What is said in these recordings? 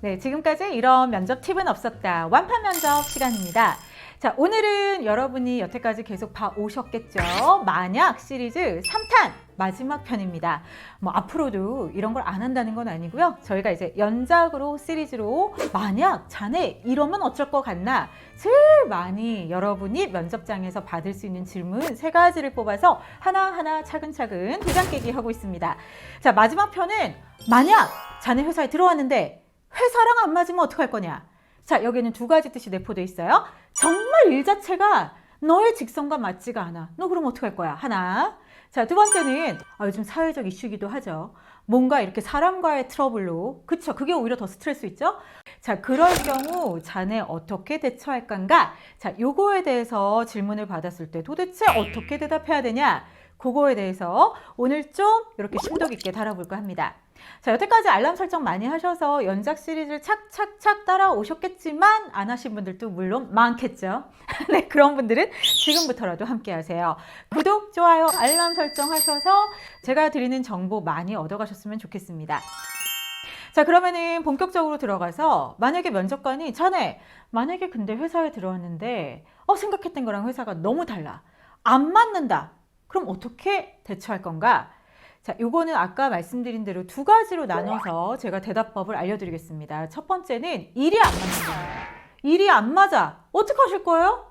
네, 지금까지 이런 면접 팁은 없었다. 완판 면접 시간입니다. 자, 오늘은 여러분이 여태까지 계속 봐오셨겠죠? 만약 시리즈 3탄 마지막 편입니다. 뭐 앞으로도 이런 걸 안 한다는 건 아니고요. 저희가 이제 연작으로 시리즈로 만약 자네 이러면 어쩔 것 같나? 제일 많이 여러분이 면접장에서 받을 수 있는 질문 3가지를 뽑아서 하나하나 차근차근 도장 깨기 하고 있습니다. 자, 마지막 편은 만약 자네 회사에 들어왔는데 회사랑 안 맞으면 어떡할 거냐? 자, 여기에는 2가지 뜻이 내포되어 있어요. 정말 일 자체가 너의 직성과 맞지가 않아. 너 그럼 어떡할 거야? 하나. 자, 2번째는 요즘 사회적 이슈이기도 하죠. 뭔가 이렇게 사람과의 트러블로, 그쵸? 그게 오히려 더 스트레스 있죠? 자, 그럴 경우 자네 어떻게 대처할 건가? 자, 요거에 대해서 질문을 받았을 때 도대체 어떻게 대답해야 되냐? 그거에 대해서 오늘 좀 이렇게 심도 깊게 다뤄볼까 합니다. 자, 여태까지 알람 설정 많이 하셔서 연작 시리즈를 착착착 따라오셨겠지만 안 하신 분들도 물론 많겠죠. 네, 그런 분들은 지금부터라도 함께 하세요. 구독, 좋아요, 알람 설정 하셔서 제가 드리는 정보 많이 얻어가셨으면 좋겠습니다. 자, 그러면은 본격적으로 들어가서 만약에 면접관이 자네 만약에 근데 회사에 들어왔는데 생각했던 거랑 회사가 너무 달라. 안 맞는다. 그럼 어떻게 대처할 건가? 자, 요거는 아까 말씀드린 대로 2가지로 나눠서 제가 대답법을 알려드리겠습니다. 첫 번째는 일이 안 맞는다. 일이 안 맞아. 어떡하실 거예요?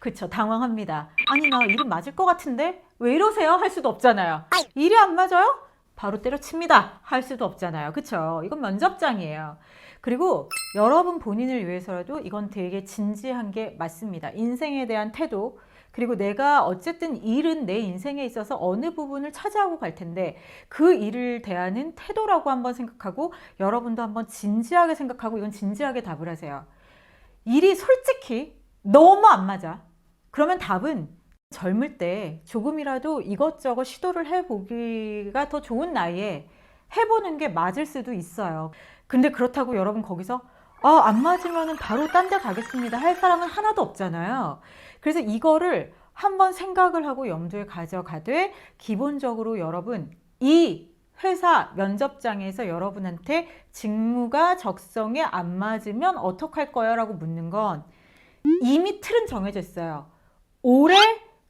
그쵸, 당황합니다. 아니, 나 일은 맞을 것 같은데? 왜 이러세요? 할 수도 없잖아요. 일이 안 맞아요? 바로 때려칩니다. 할 수도 없잖아요. 그쵸? 이건 면접장이에요. 그리고 여러분 본인을 위해서라도 이건 되게 진지한 게 맞습니다. 인생에 대한 태도, 그리고 내가 어쨌든 일은 내 인생에 있어서 어느 부분을 차지하고 갈 텐데 그 일을 대하는 태도라고 한번 생각하고 여러분도 한번 진지하게 생각하고 이건 진지하게 답을 하세요. 일이 솔직히 너무 안 맞아. 그러면 답은 젊을 때 조금이라도 이것저것 시도를 해보기가 더 좋은 나이에 해보는 게 맞을 수도 있어요. 근데 그렇다고 여러분 거기서 안 맞으면 바로 딴 데 가겠습니다 할 사람은 하나도 없잖아요. 그래서 이거를 한번 생각을 하고 염두에 가져가되 기본적으로 여러분 이 회사 면접장에서 여러분한테 직무가 적성에 안 맞으면 어떡할 거야? 라고 묻는 건 이미 틀은 정해져 있어요. 오래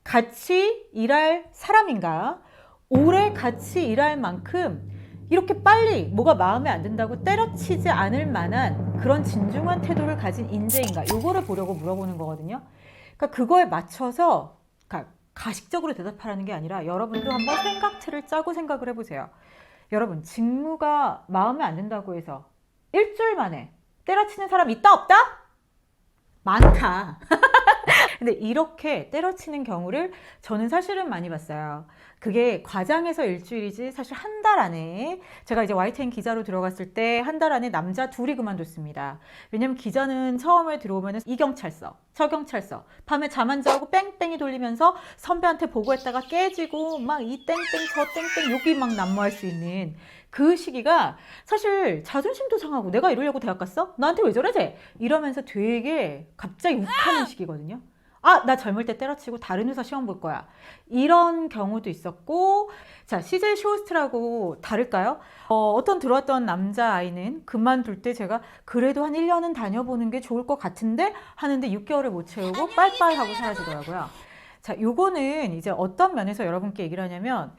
같이 일할 사람인가? 오래 같이 일할 만큼 이렇게 빨리 뭐가 마음에 안 든다고 때려치지 않을 만한 그런 진중한 태도를 가진 인재인가? 요거를 보려고 물어보는 거거든요. 그러니까 그거에 맞춰서 가식적으로 대답하라는 게 아니라 여러분도 한번 생각 틀을 짜고 생각을 해보세요. 여러분, 직무가 마음에 안 든다고 해서 일주일 만에 때려치는 사람 있다 없다? 많다. 근데 이렇게 때려치는 경우를 저는 사실은 많이 봤어요. 그게 과장해서 일주일이지 사실 한 달 안에 제가 이제 YTN 기자로 들어갔을 때 한 달 안에 남자 2이 그만뒀습니다. 왜냐면 기자는 처음에 들어오면 이 경찰서, 저 경찰서 밤에 잠 안 자고 뺑뺑이 돌리면서 선배한테 보고했다가 깨지고 막 이 땡땡 저 땡땡 여기 막 난무할 수 있는 그 시기가 사실 자존심도 상하고 내가 이러려고 대학 갔어? 나한테 왜 저래 쟤? 이러면서 되게 갑자기 욱하는 시기거든요. 나 젊을 때 때려치고 다른 회사 시험 볼 거야. 이런 경우도 있었고, 자, CJ 쇼호스트라고 다를까요? 어떤 들어왔던 남자아이는 그만둘 때 제가 그래도 한 1년은 다녀보는 게 좋을 것 같은데 하는데 6개월을 못 채우고 빠이빠이 하고 사라지더라고요. 자, 요거는 이제 어떤 면에서 여러분께 얘기를 하냐면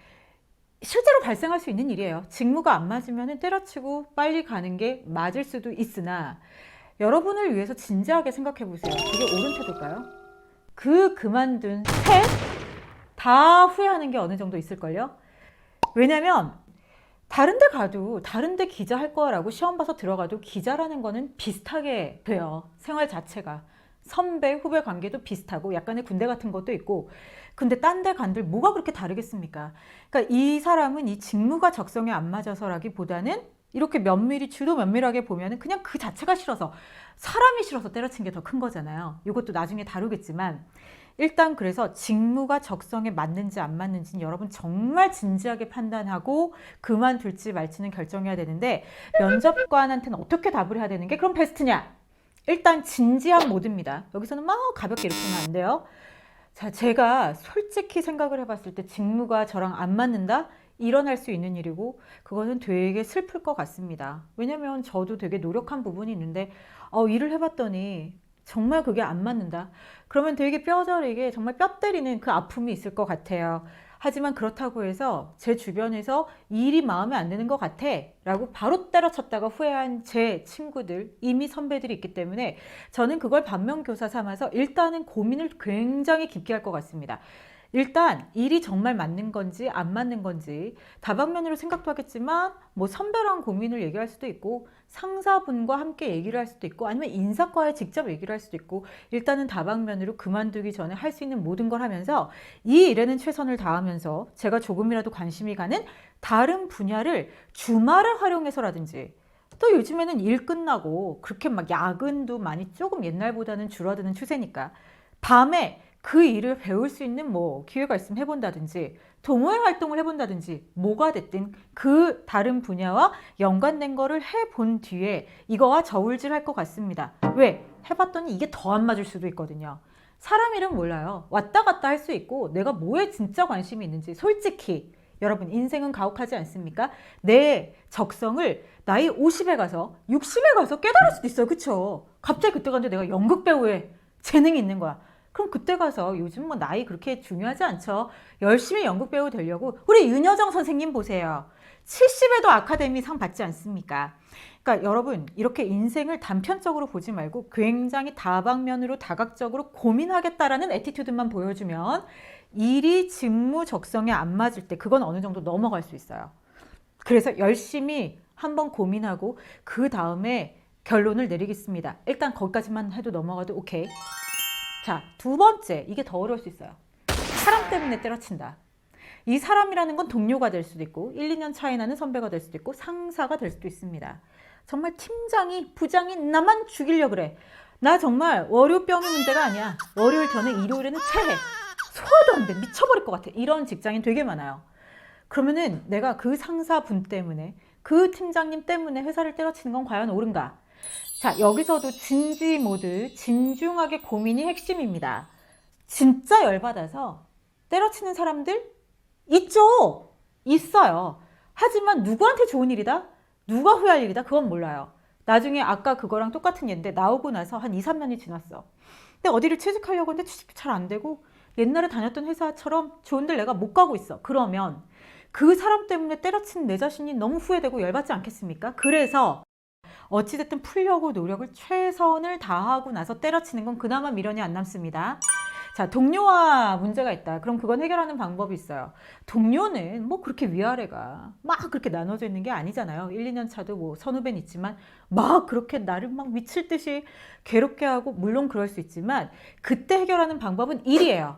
실제로 발생할 수 있는 일이에요. 직무가 안 맞으면 때려치고 빨리 가는 게 맞을 수도 있으나 여러분을 위해서 진지하게 생각해 보세요. 그게 옳은 태도일까요? 그만둔 셋 다 후회하는 게 어느 정도 있을걸요? 왜냐면 다른 데 가도 다른 데 기자 할 거라고 시험 봐서 들어가도 기자라는 거는 비슷하게 돼요. 생활 자체가. 선배, 후배 관계도 비슷하고 약간의 군대 같은 것도 있고 근데 딴 데 간들 뭐가 그렇게 다르겠습니까? 그러니까 이 사람은 이 직무가 적성에 안 맞아서라기보다는 이렇게 주로 면밀하게 보면은 그냥 그 자체가 싫어서 사람이 싫어서 때려친 게 더 큰 거잖아요. 이것도 나중에 다루겠지만 일단 그래서 직무가 적성에 맞는지 안 맞는지는 여러분 정말 진지하게 판단하고 그만둘지 말지는 결정해야 되는데 면접관한테는 어떻게 답을 해야 되는 게 그럼 베스트냐? 일단 진지한 모드입니다. 여기서는 막 가볍게 이렇게 하면 안 돼요. 자, 제가 솔직히 생각을 해봤을 때 직무가 저랑 안 맞는다? 일어날 수 있는 일이고 그거는 되게 슬플 것 같습니다. 왜냐면 저도 되게 노력한 부분이 있는데 일을 해봤더니 정말 그게 안 맞는다. 그러면 되게 뼈저리게 정말 뼈 때리는 그 아픔이 있을 것 같아요. 하지만 그렇다고 해서 제 주변에서 이 일이 마음에 안 드는 것 같아 라고 바로 때려쳤다가 후회한 제 친구들, 이미 선배들이 있기 때문에 저는 그걸 반면교사 삼아서 일단은 고민을 굉장히 깊게 할 것 같습니다. 일단 일이 정말 맞는 건지 안 맞는 건지 다방면으로 생각도 하겠지만 뭐 선배랑 고민을 얘기할 수도 있고 상사분과 함께 얘기를 할 수도 있고 아니면 인사과에 직접 얘기를 할 수도 있고 일단은 다방면으로 그만두기 전에 할 수 있는 모든 걸 하면서 이 일에는 최선을 다하면서 제가 조금이라도 관심이 가는 다른 분야를 주말을 활용해서라든지 또 요즘에는 일 끝나고 그렇게 막 야근도 많이 조금 옛날보다는 줄어드는 추세니까 밤에 그 일을 배울 수 있는 뭐 기회가 있으면 해본다든지 동호회 활동을 해본다든지 뭐가 됐든 그 다른 분야와 연관된 거를 해본 뒤에 이거와 저울질 할 것 같습니다. 왜? 해봤더니 이게 더 안 맞을 수도 있거든요. 사람 일은 몰라요. 왔다 갔다 할 수 있고 내가 뭐에 진짜 관심이 있는지 솔직히 여러분 인생은 가혹하지 않습니까? 내 적성을 나이 50에 가서 60에 가서 깨달을 수도 있어요. 그쵸? 갑자기 그때 갔는데 내가 연극 배우에 재능이 있는 거야. 그럼 그때 가서 요즘 뭐 나이 그렇게 중요하지 않죠. 열심히 연극 배우 되려고 우리 윤여정 선생님 보세요. 70에도 아카데미 상 받지 않습니까? 그러니까 여러분 이렇게 인생을 단편적으로 보지 말고 굉장히 다방면으로 다각적으로 고민하겠다라는 애티튜드만 보여주면 일이 직무 적성에 안 맞을 때 그건 어느 정도 넘어갈 수 있어요. 그래서 열심히 한번 고민하고 그 다음에 결론을 내리겠습니다. 일단 거기까지만 해도 넘어가도 오케이. 자, 두 번째, 이게 더 어려울 수 있어요. 사람 때문에 때려친다. 이 사람이라는 건 동료가 될 수도 있고 1, 2년 차이 나는 선배가 될 수도 있고 상사가 될 수도 있습니다. 정말 팀장이 부장이 나만 죽이려고 그래. 나 정말 월요병이 문제가 아니야. 월요일 전에 일요일에는 체해. 소화도 안 돼. 미쳐버릴 것 같아. 이런 직장인 되게 많아요. 그러면은 내가 그 상사분 때문에 그 팀장님 때문에 회사를 때려치는 건 과연 옳은가? 자, 여기서도 진지 모드, 진중하게 고민이 핵심입니다. 진짜 열받아서 때려치는 사람들 있죠? 있어요. 하지만 누구한테 좋은 일이다? 누가 후회할 일이다? 그건 몰라요. 나중에 아까 그거랑 똑같은 예인데 나오고 나서 한 2, 3년이 지났어. 근데 어디를 취직하려고 했는데 취직이 잘 안 되고 옛날에 다녔던 회사처럼 좋은 데 내가 못 가고 있어. 그러면 그 사람 때문에 때려친 내 자신이 너무 후회되고 열받지 않겠습니까? 그래서 어찌됐든 풀려고 노력을 최선을 다하고 나서 때려치는 건 그나마 미련이 안 남습니다. 자, 동료와 문제가 있다. 그럼 그건 해결하는 방법이 있어요. 동료는 뭐 그렇게 위아래가 막 그렇게 나눠져 있는 게 아니잖아요. 1, 2년 차도 뭐 선후배는 있지만 막 그렇게 나를 막 미칠 듯이 괴롭게 하고 물론 그럴 수 있지만 그때 해결하는 방법은 일이에요.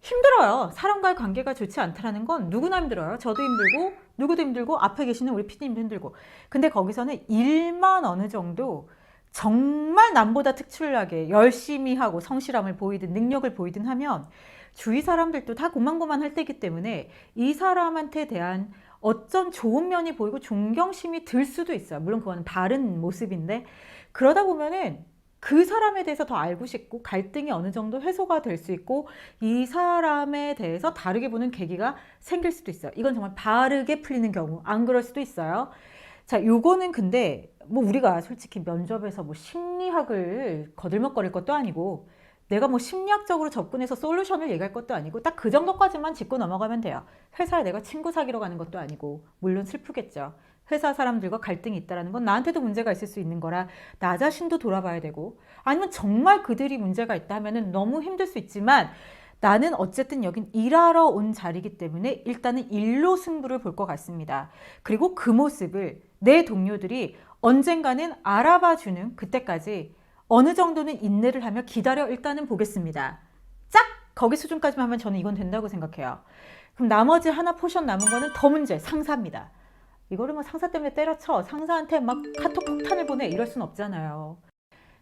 힘들어요. 사람과의 관계가 좋지 않다는 건 누구나 힘들어요. 저도 힘들고 누구도 힘들고 앞에 계시는 우리 PD님도 힘들고. 근데 거기서는 일만 어느 정도 정말 남보다 특출나게 열심히 하고 성실함을 보이든 능력을 보이든 하면 주위 사람들도 다 고만고만할 때이기 때문에 이 사람한테 대한 어떤 좋은 면이 보이고 존경심이 들 수도 있어요. 물론 그거는 바른 모습인데 그러다 보면은 그 사람에 대해서 더 알고 싶고 갈등이 어느 정도 해소가 될 수 있고 이 사람에 대해서 다르게 보는 계기가 생길 수도 있어요. 이건 정말 바르게 풀리는 경우, 안 그럴 수도 있어요. 자, 요거는 근데 뭐 우리가 솔직히 면접에서 뭐 심리학을 거들먹거릴 것도 아니고 내가 뭐 심리학적으로 접근해서 솔루션을 얘기할 것도 아니고 딱 그 정도까지만 짚고 넘어가면 돼요. 회사에 내가 친구 사귀러 가는 것도 아니고 물론 슬프겠죠. 회사 사람들과 갈등이 있다는 건 나한테도 문제가 있을 수 있는 거라 나 자신도 돌아봐야 되고 아니면 정말 그들이 문제가 있다 하면은 너무 힘들 수 있지만 나는 어쨌든 여긴 일하러 온 자리이기 때문에 일단은 일로 승부를 볼 것 같습니다. 그리고 그 모습을 내 동료들이 언젠가는 알아봐 주는 그때까지 어느 정도는 인내를 하며 기다려 일단은 보겠습니다. 짝! 거기 수준까지만 하면 저는 이건 된다고 생각해요. 그럼 나머지 하나 포션 남은 거는 더 문제, 상사입니다. 이거를 뭐 상사 때문에 때려쳐 상사한테 막 카톡 폭탄을 보내 이럴 순 없잖아요.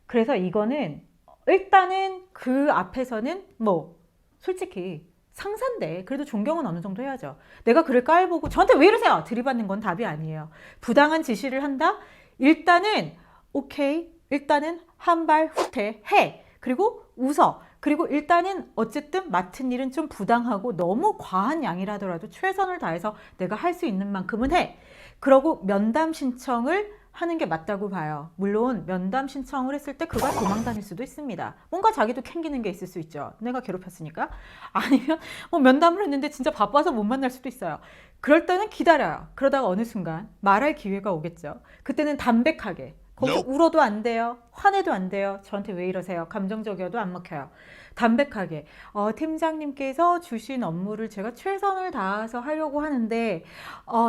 그래서 이거는 일단은 그 앞에서는 뭐 솔직히 상사인데 그래도 존경은 어느 정도 해야죠. 내가 그를 깔보고 저한테 왜 이러세요? 들이받는 건 답이 아니에요. 부당한 지시를 한다? 일단은 오케이. 일단은 한 발 후퇴 해. 그리고 웃어. 그리고 일단은 어쨌든 맡은 일은 좀 부당하고 너무 과한 양이라 하더라도 최선을 다해서 내가 할 수 있는 만큼은 해. 그러고 면담 신청을 하는 게 맞다고 봐요. 물론 면담 신청을 했을 때 그가 도망 다닐 수도 있습니다. 뭔가 자기도 캥기는 게 있을 수 있죠. 내가 괴롭혔으니까. 아니면 뭐 면담을 했는데 진짜 바빠서 못 만날 수도 있어요. 그럴 때는 기다려요. 그러다가 어느 순간 말할 기회가 오겠죠. 그때는 담백하게. 거기서 울어도 안 돼요. 화내도 안 돼요. 저한테 왜 이러세요? 감정적이어도 안 먹혀요. 담백하게 팀장님께서 주신 업무를 제가 최선을 다해서 하려고 하는데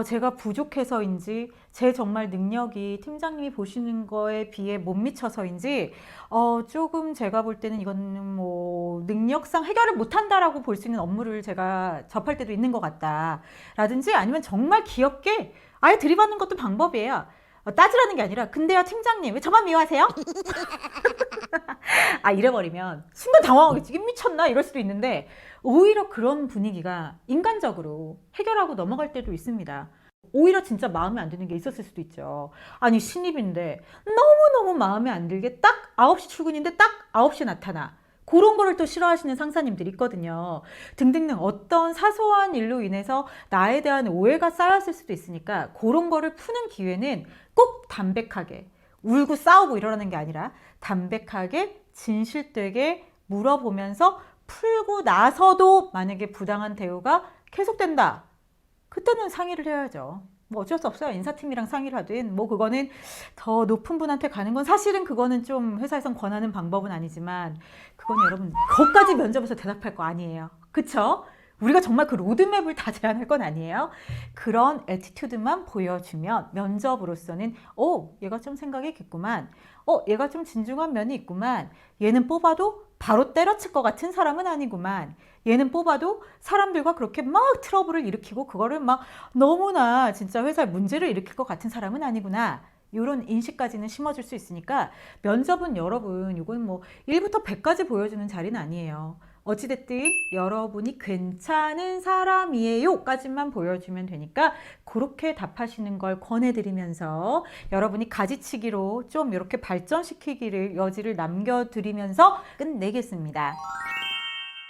제가 부족해서인지 제 정말 능력이 팀장님이 보시는 거에 비해 못 미쳐서인지 조금 제가 볼 때는 이거는 뭐 능력상 해결을 못한다라고 볼 수 있는 업무를 제가 접할 때도 있는 것 같다 라든지 아니면 정말 귀엽게 아예 들이받는 것도 방법이에요. 따지라는 게 아니라 근데요 팀장님 왜 저만 미워하세요? 이래버리면 순간 당황하겠지. 이게 미쳤나? 이럴 수도 있는데 오히려 그런 분위기가 인간적으로 해결하고 넘어갈 때도 있습니다. 오히려 진짜 마음에 안 드는 게 있었을 수도 있죠. 아니 신입인데 너무너무 마음에 안 들게 딱 9시 출근인데 딱 9시에 나타나. 그런 거를 또 싫어하시는 상사님들이 있거든요. 등등등 어떤 사소한 일로 인해서 나에 대한 오해가 쌓였을 수도 있으니까 그런 거를 푸는 기회는 꼭 담백하게 울고 싸우고 이러라는 게 아니라 담백하게 진실되게 물어보면서 풀고 나서도 만약에 부당한 대우가 계속된다. 그때는 상의를 해야죠. 뭐 어쩔 수 없어요. 인사팀이랑 상의를 하든 뭐 그거는 더 높은 분한테 가는 건 사실은 그거는 좀 회사에선 권하는 방법은 아니지만 그건 여러분 거기까지 면접에서 대답할 거 아니에요. 그쵸? 우리가 정말 그 로드맵을 다 제안할 건 아니에요. 그런 애티튜드만 보여주면 면접으로서는 얘가 좀 생각이 깊구만. 얘가 좀 진중한 면이 있구만. 얘는 뽑아도 바로 때려칠 것 같은 사람은 아니구만. 얘는 뽑아도 사람들과 그렇게 막 트러블을 일으키고 그거를 막 너무나 진짜 회사에 문제를 일으킬 것 같은 사람은 아니구나. 이런 인식까지는 심어줄 수 있으니까 면접은 여러분 이건 뭐 1부터 100까지 보여주는 자리는 아니에요. 어찌됐든 여러분이 괜찮은 사람이에요 까지만 보여주면 되니까 그렇게 답하시는 걸 권해드리면서 여러분이 가지치기로 좀 이렇게 발전시키기를 여지를 남겨드리면서 끝내겠습니다.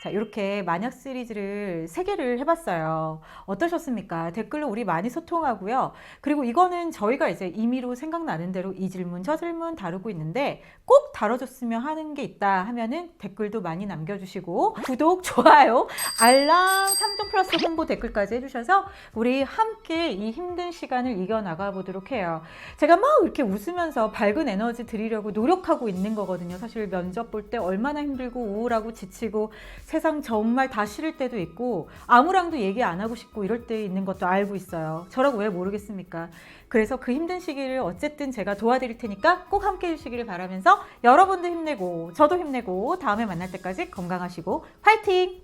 자, 이렇게 만약 시리즈를 3개를 해봤어요. 어떠셨습니까? 댓글로 우리 많이 소통하고요. 그리고 이거는 저희가 이제 임의로 생각나는 대로 이 질문, 저 질문 다루고 있는데 꼭 다뤄줬으면 하는 게 있다 하면은 댓글도 많이 남겨주시고 구독, 좋아요, 알람, 3종 플러스 홍보 댓글까지 해주셔서 우리 함께 이 힘든 시간을 이겨나가 보도록 해요. 제가 막 이렇게 웃으면서 밝은 에너지 드리려고 노력하고 있는 거거든요. 사실 면접 볼 때 얼마나 힘들고 우울하고 지치고 세상 정말 다 싫을 때도 있고 아무랑도 얘기 안 하고 싶고 이럴 때 있는 것도 알고 있어요. 저라고 왜 모르겠습니까? 그래서 그 힘든 시기를 어쨌든 제가 도와드릴 테니까 꼭 함께 해주시기를 바라면서 여러분도 힘내고 저도 힘내고 다음에 만날 때까지 건강하시고 화이팅!